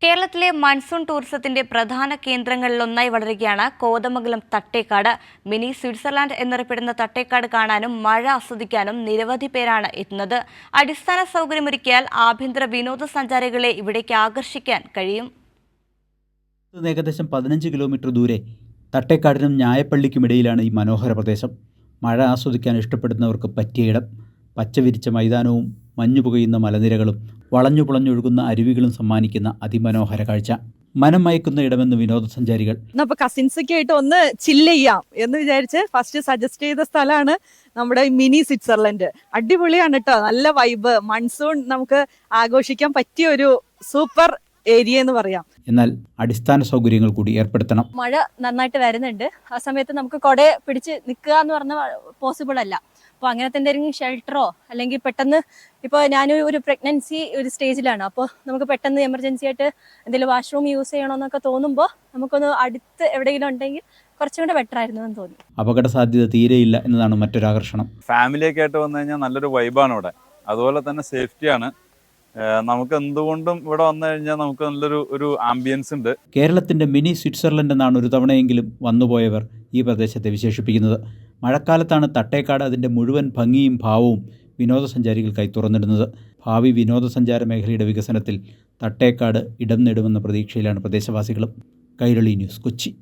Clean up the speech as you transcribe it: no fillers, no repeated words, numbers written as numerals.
കേരളത്തിലെ മൺസൂൺ ടൂറിസത്തിന്റെ പ്രധാന കേന്ദ്രങ്ങളിലൊന്നായി വളരുകയാണ് കോതമംഗലം തട്ടേക്കാട്. മിനി സ്വിറ്റ്സർലാൻഡ് എന്നറിയപ്പെടുന്ന തട്ടേക്കാട് കാണാനും മഴ ആസ്വദിക്കാനും നിരവധി പേരാണ് എത്തുന്നത്. അടിസ്ഥാന സൗകര്യമൊരുക്കിയാൽ ആഭ്യന്തര വിനോദസഞ്ചാരികളെ ഇവിടേക്ക് ആകർഷിക്കാൻ കഴിയും. ഏകദേശം 15 കിലോമീറ്റർ ദൂരെ തട്ടേക്കാടിനും ഞായപ്പള്ളിക്കുമിടയിലാണ് ഈ മനോഹര പ്രദേശം. മഴ ആസ്വദിക്കാൻ ഇഷ്ടപ്പെടുന്നവർക്ക് പറ്റിയ ഇടം. പച്ചവിരിച്ച മൈതാനവും മഞ്ഞു പുകയുന്ന മലനിരകളും വളഞ്ഞു പുളഞ്ഞൊഴുകുന്ന അരുവികളും സമ്മാനിക്കുന്ന അതിമനോഹര കാഴ്ച. മനം മയക്കുന്ന ഇടമെന്ന് വിനോദസഞ്ചാരികൾ. കസിൻസൊക്കെ ആയിട്ട് ഒന്ന് ചില്ല് ചെയ്യാം എന്ന് വിചാരിച്ച് ഫസ്റ്റ് സജസ്റ്റ് ചെയ്ത സ്ഥലമാണ് നമ്മുടെ മിനി സ്വിറ്റ്സർലൻഡ്. അടിപൊളിയാണ് കേട്ടോ, നല്ല വൈബ്. മൺസൂൺ നമുക്ക് ആഘോഷിക്കാൻ പറ്റിയ ഒരു സൂപ്പർ ഏരിയ എന്ന് പറയാം. എന്നാൽ അടിസ്ഥാന സൗകര്യങ്ങൾ കൂടി ഏർപ്പെടുത്തണം. മഴ നന്നായിട്ട് വരുന്നുണ്ട്. ആ സമയത്ത് നമുക്ക് കൊട പിടിച്ച് നിൽക്കുക എന്ന് പറഞ്ഞാൽ പോസിബിൾ അല്ല. അപ്പോൾ അങ്ങനത്തെ എന്തെങ്കിലും ഷെൽട്ടറോ അല്ലെങ്കിൽ പെട്ടെന്ന് ഇപ്പോൾ ഞാനൊരു പ്രഗ്നൻസി ഒരു സ്റ്റേജിലാണ്, അപ്പോൾ നമുക്ക് പെട്ടെന്ന് എമർജൻസി ആയിട്ട് എന്തെങ്കിലും വാഷ്റൂം യൂസ് ചെയ്യണമെന്നൊക്കെ തോന്നുമ്പോൾ നമുക്കൊന്ന് അടുത്ത് എവിടെയെങ്കിലും ഉണ്ടെങ്കിൽ കുറച്ചും കൂടെ ബെറ്റർ ആയിരുന്നു എന്ന് തോന്നി. അപകട സാധ്യത തീരെയില്ല എന്നതാണ് മറ്റൊരു ആകർഷണം. ഫാമിലിയൊക്കെ ആയിട്ട് വന്നു കഴിഞ്ഞാൽ നല്ലൊരു വൈബാണ് ഇവിടെ. അതുപോലെ തന്നെ സേഫ്റ്റിയാണ്. നമുക്ക് എന്തുകൊണ്ടും ഇവിടെ വന്നു കഴിഞ്ഞാൽ നമുക്ക് നല്ലൊരു ആംബിയൻസ് ഉണ്ട്. കേരളത്തിൻ്റെ മിനി സ്വിറ്റ്സർലൻഡ് എന്നാണ് ഒരു തവണയെങ്കിലും വന്നുപോയവർ ഈ പ്രദേശത്തെ വിശേഷിപ്പിക്കുന്നത്. മഴക്കാലത്താണ് തട്ടേക്കാട് അതിൻ്റെ മുഴുവൻ ഭംഗിയും ഭാവവും വിനോദസഞ്ചാരികൾക്കായി തുറന്നിടുന്നത്. ഭാവി വിനോദസഞ്ചാര മേഖലയുടെ വികസനത്തിൽ തട്ടേക്കാട് ഇടം നേടുമെന്ന പ്രതീക്ഷയിലാണ് പ്രദേശവാസികളും. കൈരളി ന്യൂസ്, കൊച്ചി.